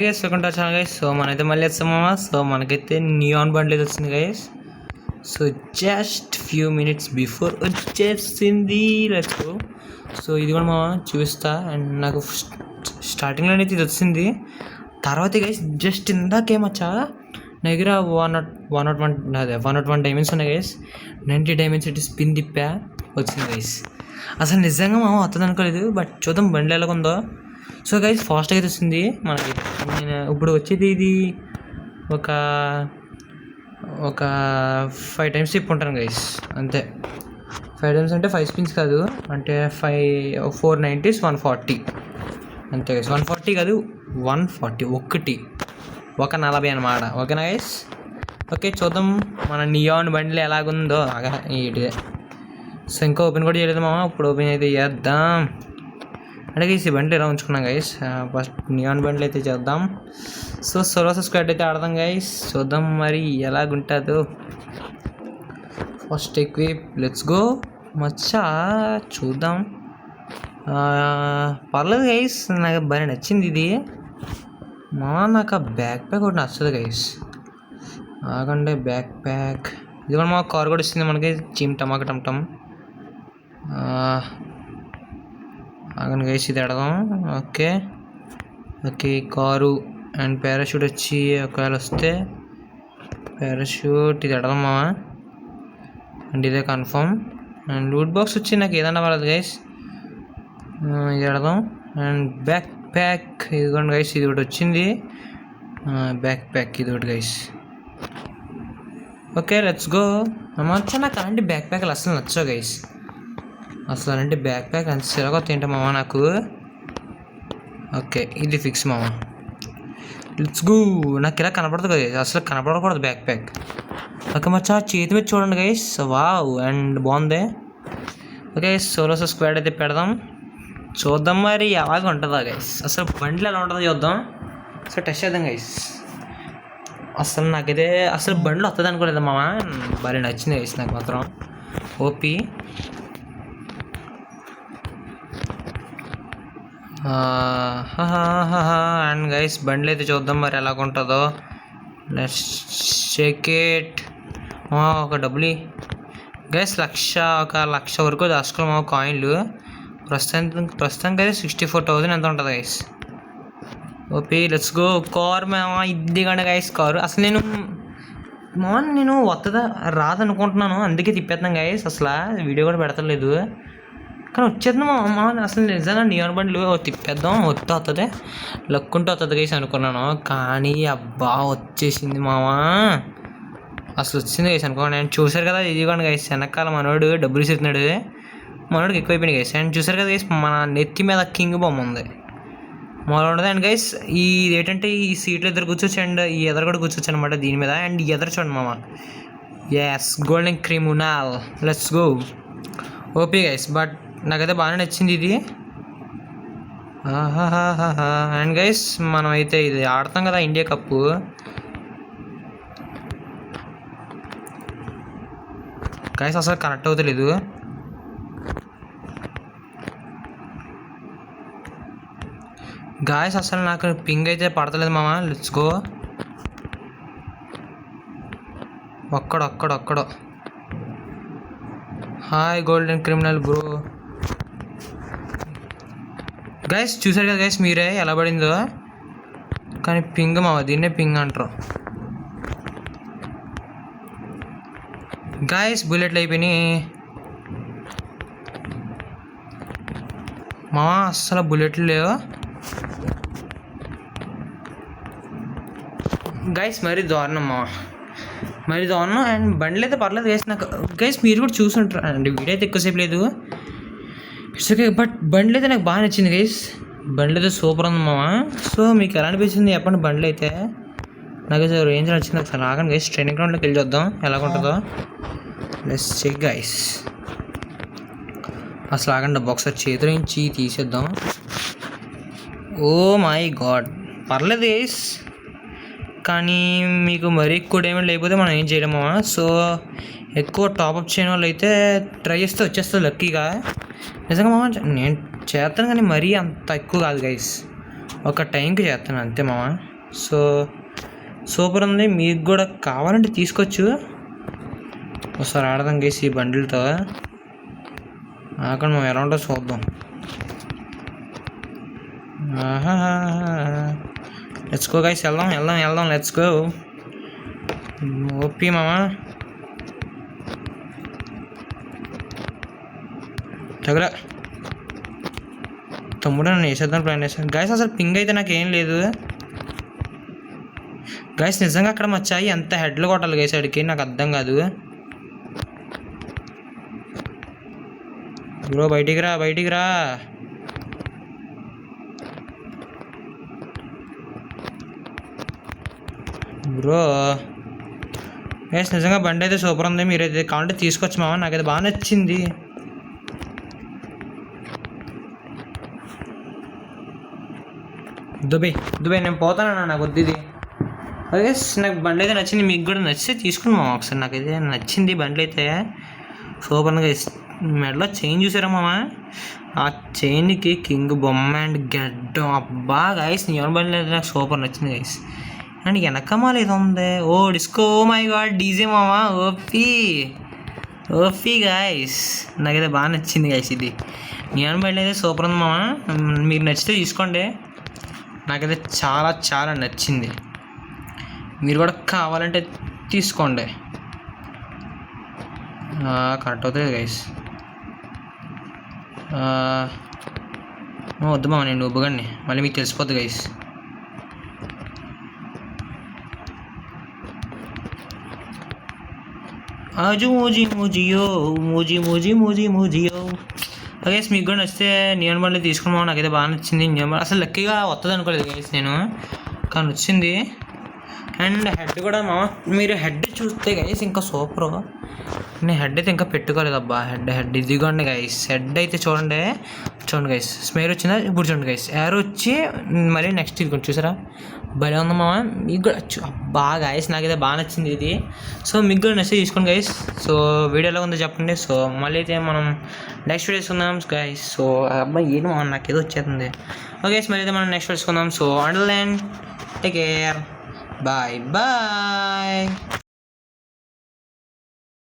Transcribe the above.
Guys welcome to channel guys. So మనైతే మళ్ళీ వస్తామా. సో మనకైతే నియాన్ బండ్లు అయితే వచ్చింది guys. So just few minutes before వచ్చేసింది. Let's go. సో ఇది కూడా మా చూపిస్తా. అండ్ నాకు స్టార్టింగ్లో అయితే ఇది వచ్చింది. తర్వాత గైస్ జస్ట్ ఇందాకేమచ్చా నా దగ్గర 101 డైమండ్స్ ఉన్నాయి గైస్. 90 డైమండ్స్ అయితే స్పిన్ తిప్పా వచ్చింది గైస్. అసలు నిజంగా మా వస్తుంది అనుకోలేదు. బట్ చూద్దాం బండ్లు ఎలాగుందో. సో గైస్ ఫాస్ట్గా అయితే వస్తుంది మనకి. నేను ఇప్పుడు వచ్చేది ఇది ఒక 5 టైమ్స్ తిప్పుకుంటాను గైస్, అంతే. 5 టైమ్స్ అంటే 5 స్పిన్స్ కాదు, అంటే 490s 140 అంతే గైస్. 140 కాదు 140, ఒక 40 అన్నమాట. ఓకేనా గైస్? ఓకే చూద్దాం మన నియాన్ బండిలో ఎలాగుందో. ఇదే సో ఇంకా ఓపెన్ కూడా చేయలేదు మామ. ఇప్పుడు ఓపెన్ అయితే చేద్దాం. అంటే గైస్ ఈ బండ్లు ఎలా ఉంచుకున్నాం గైస్. ఫస్ట్ నియాన్ బండ్లు అయితే చేద్దాం. సో సోలో స్క్వాడ్ అయితే ఆడదాం గైస్. చూద్దాం మరి ఎలాగుంటుందో. ఫస్ట్ ఎక్విప్, లెట్స్ గో మచ్చా. చూద్దాం. పర్లేదు గైస్, నాకు బాగా నచ్చింది ఇది. నాకు ఆ బ్యాక్ ప్యాక్ ఒకటి నచ్చదు గైస్. ఆగండి, బ్యాక్ ప్యాక్ ఇది కూడా మా కార్ కూడా ఇస్తుంది మనకి. చిమ్ టమాక టమ్ ఆగండి గైస్, ఇది ఆడదాం. ఓకే కారు అండ్ పారాషూట్ వచ్చి ఒకవేళ వస్తే పారాషూట్ ఇది ఆడదాం మామ. అండ్ ఇదే కన్ఫర్మ్. అండ్ లూట్ బాక్స్ వచ్చి నాకు ఏదన్నా పడదు గైస్, ఇది ఆడదాం. అండ్ బ్యాక్ ప్యాక్ ఇదిగోండి గైస్, ఇది ఒకటి వచ్చింది. బ్యాక్ ప్యాక్ ఇది ఒకటి గైస్. Okay let's go. వచ్చా నాకు అలాంటి బ్యాక్ ప్యాక్లు అసలు నచ్చవు గైస్. అసలు అలాంటి బ్యాక్ ప్యాక్ అంత సిరగా తింటా మామ నాకు. ఓకే ఇది ఫిక్స్ మామ. Let's go. నాకు ఇలా కనపడదు గైస్, అసలు కనపడకూడదు బ్యాక్ ప్యాక్. ఓకే మచ్చా చేతి మీద చూడండి గైస్. వావ్, అండ్ బాగుంది. ఓకే సోలో స్క్వాడ్ అయితే పెడదాం. చూద్దాం మరి ఎలాగ ఉంటుందా గైస్. అసలు బండ్లు ఎలా ఉంటుందో చూద్దాం. సో టెస్ట్ చేద్దాం గైస్. అసలు నాకైతే అసలు బండ్లు వస్తుంది అనుకోలేదు మామ. బాగా నచ్చింది గైస్ నాకు మాత్రం. ఓపీ. అండ్ గైస్ బండ్లు అయితే చూద్దాం మరి ఎలాగుంటుందో. Let's check it. ఒక డబ్బులు గైస్, ఒక లక్ష వరకు దాచుకోవాలి కాయిన్లు. ప్రస్తుతానికి అయితే 64,000 ఎంత ఉంటుంది guys. OP let's go. Car మేమ ఇది కానీ గైస్ కారు. అసలు నేను వస్తుందా రాదనుకుంటున్నాను, అందుకే తిప్పేస్తున్నాను గైస్. అసలు వీడియో కూడా పెడతలేదు కానీ వచ్చేద్దాం మా. అసలు నిజంగా నియాన్ బండ్లు తిప్పేద్దాం, వస్తుంది లక్కుంటూ వస్తుంది గైస్ అనుకున్నాను. కానీ అబ్బా వచ్చేసింది మావా. అసలు వచ్చింది గైస్ అనుకోండి. నేను చూసారు కదా ఇదిగోండి గైస్, వెనకాల మనోడు డబ్బులు ఇస్తున్నాడు. మనోడికి ఎక్కువైపోయింది గైస్. అండ్ చూసారు కదా గైస్, మన నెత్తి మీద కింగ్ బొమ్మ ఉంది, మొదలు ఉండదు. అండ్ గైస్ ఈ ఏంటంటే ఈ సీట్లు ఎదురు కూర్చోచ్చు, అండ్ ఈ ఎదరు కూడా కూర్చోచ్చు అనమాట దీని మీద. అండ్ ఎదరు చూడండి మామ. Yes golden criminal. Let's go. OP guys, but నాకైతే బాగానే నచ్చింది ఇది. అండ్ గైస్ మనం అయితే ఇది ఆడతాం కదా ఇండియా కప్పు. గైస్ అసలు కనెక్ట్ అవుతలేదు గాయస్, అసలు నాకు పింగ్ అయితే పడతలేదు మామ. Let's go. ఒక్కడో hi golden criminal bro. Guys చూసారు కదా గైస్ మీరే ఎలా పడిందో. కానీ పింగ్ మామ, దీన్నే పింగ్ అంటారు గాయస్. బుల్లెట్లు అయిపోయినాయి మామ, అస్సలు బుల్లెట్లు లేవు గైస్. మరీ దారుణం మామ, మరీ దారుణం. అండ్ బండ్లు అయితే పర్లేదు గైస్ నాకు. గైస్ మీరు కూడా చూసుంటారు అండి, వీడియో అయితే ఎక్కువసేపు లేదు. ఇట్స్ ఓకే, బట్ బండ్లు అయితే నాకు బాగా నచ్చింది గైస్. బండ్లు అయితే సూపర్ ఉంది మామ. సో మీకు ఎలా అనిపించింది చెప్పండి. బండ్లు అయితే నాకైతే రేంజ్ నచ్చింది. ఒకసారి ఆగండి గైస్, ట్రైనింగ్ గ్రౌండ్లోకి వెళ్ళి చూద్దాం ఎలాగుంటుందో. Let's check guys. అసలు ఆగండి, ఒకసారి చేతిలో నుంచి తీసేద్దాం. ఓ మై గాడ్, పర్లేదు గైస్. కానీ మీకు మరీ ఎక్కువ డైమండ్ లేకపోతే మనం ఏం చేయలేమా. సో ఎక్కువ టాప్అప్ చేయని వాళ్ళు అయితే ట్రై చేస్తే వచ్చేస్తుంది లక్కీగా. నిజంగా మామ నేను చేస్తాను కానీ మరీ అంత ఎక్కువ కాదు గైస్. ఒక టైంకి చేస్తాను అంతే మామ. సో సూపర్ ఉంది, మీకు కూడా కావాలంటే తీసుకోవచ్చు. ఒకసారి ఆడదాం గైస్ ఈ బండిల్తో. అక్కడ మనం ఎలా ఉంటుందో చూద్దాం. లెట్స్ గో గైస్, వెళ్దాం లెట్స్ గో. ఓపీ మామా, తగల తమ్ముడు నన్ను వేసేద్దాం ప్లాన్ చేశాను గైస్. అసలు పింగ్ అయితే నాకేం లేదు గైస్. నిజంగా అక్కడ మచ్చాయి ఎంత హెడ్లు కొట్టాలి గైస్ అడికి, నాకు అర్థం కాదు బ్రో. బయటికి రా బ్రో. గైస్ నిజంగా బండి అయితే సూపర్ ఉంది, మీరైతే కావాలంటే తీసుకొచ్చి మామ, నాకైతే బాగా నచ్చింది. దుబాయ్ నేను పోతానన్నా, నాకు వద్దు ఇది. అదే నాకు బండి అయితే నచ్చింది, మీకు కూడా నచ్చితే తీసుకున్నాం ఒకసారి. నాకైతే నచ్చింది బండి అయితే సూపర్గా. మెడలో చైన్ చూసారా మామ, ఆ చైన్కి కింగ్ బొమ్మ అండ్ గడ్డం. అబ్బా గైస్ నీ బండి అయితే నాకు సూపర్ నచ్చింది గైస్. అండ్ వెనకమాల ఇది ఉంది, oh disco, oh my god DJ మామ, ఓపీ గైస్. నాకైతే బాగా నచ్చింది గైస్ ఇది. నియాన్ బండి అయితే సూపర్ ఉంది మామ, మీకు నచ్చితే తీసుకోండి. నాకైతే చాలా చాలా నచ్చింది, మీరు కూడా కావాలంటే తీసుకోండి. కరెక్ట్ అవుతుంది గైస్. వద్దు మామ, నేను ఉబ్బగాన్ని మళ్ళీ మీకు తెలిసిపోద్ది గైస్. ఆజు మోజియో గైస్. మీకు కూడా నచ్చితే నియాన్ బండి తీసుకున్నాము, నాకైతే బాగా నచ్చింది. నియాన్ బండి అసలు లక్కీగా వస్తుంది అనుకోలేదు గైస్ నేను, కానీ వచ్చింది. అండ్ హెడ్ కూడా మామ, మీరు హెడ్ చూస్తే గైస్ ఇంకా సూపర్. నేను హెడ్ అయితే ఇంకా పెట్టుకోలేదు అబ్బా. హెడ్ ఇదిగోండి గైస్, హెడ్ అయితే చూడండి గైస్. స్మైర్ వచ్చిందా ఇప్పుడు చూడండి గైస్. ఎయిర్ వచ్చి మళ్ళీ నెక్స్ట్ ఇది చూసారా, భలే ఉంది మామ. మీకు కూడా బాగా గైస్, నాకైతే బాగా నచ్చింది ఇది. సో మీకు కూడా నచ్చితే తీసుకోండి గైస్. సో వీడియో ఎలా ఉందో చెప్పండి. సో మళ్ళీ అయితే మనం నెక్స్ట్ వీడియో తీసుకుందాం గైస్. సో అబ్బాయి ఏంటి మామ, నాకు ఏదో వచ్చేస్తుంది. ఓకే గైస్, మళ్ళీ అయితే మనం నెక్స్ట్ వీడియో తీసుకుందాం. So and then take care, bye.